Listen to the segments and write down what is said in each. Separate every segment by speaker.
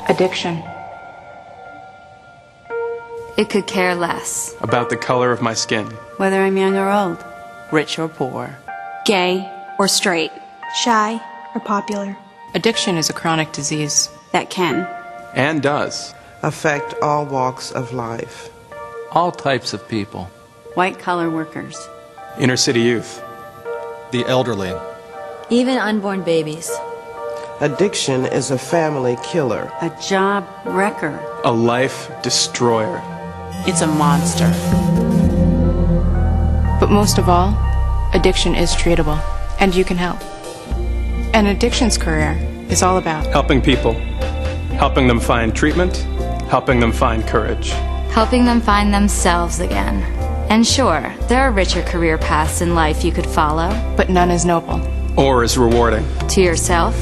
Speaker 1: Addiction.
Speaker 2: It could care less.
Speaker 3: About the color of my skin.
Speaker 4: Whether I'm young or old.
Speaker 5: Rich or poor.
Speaker 6: Gay or straight.
Speaker 7: Shy or popular.
Speaker 1: Addiction is a chronic disease
Speaker 4: That can.
Speaker 3: And does.
Speaker 8: Affect all walks of life.
Speaker 9: All types of people.
Speaker 4: White-collar workers.
Speaker 3: Inner city youth.
Speaker 10: The elderly.
Speaker 2: Even unborn babies.
Speaker 8: Addiction is a family killer.
Speaker 4: A job wrecker.
Speaker 3: A life destroyer.
Speaker 5: It's a monster.
Speaker 1: But most of all, addiction is treatable, and you can help. An addictions career is all about
Speaker 3: Helping people. Helping them find treatment. Helping them find courage.
Speaker 2: Helping them find themselves again. And sure, there are richer career paths in life you could follow.
Speaker 1: but none is noble.
Speaker 3: Or is rewarding.
Speaker 2: To yourself,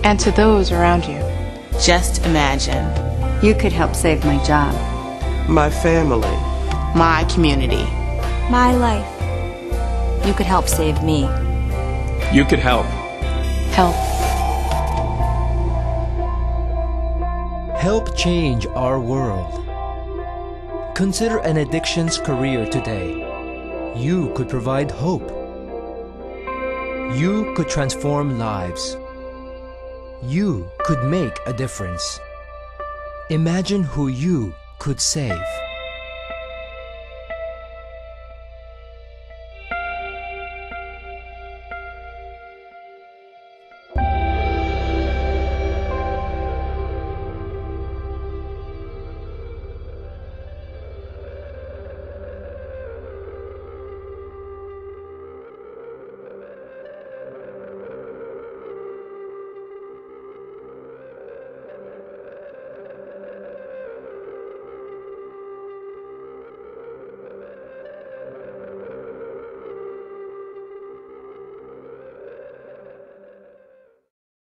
Speaker 1: And to those around you.
Speaker 5: Just imagine.
Speaker 4: You could help save my job.
Speaker 8: My family.
Speaker 5: My community.
Speaker 7: My life.
Speaker 2: you could help save me.
Speaker 3: You could help.
Speaker 1: Help.
Speaker 11: Help change our world. Consider an addictions career today. You could provide hope. You could transform lives. You could make a difference. Imagine who you could save.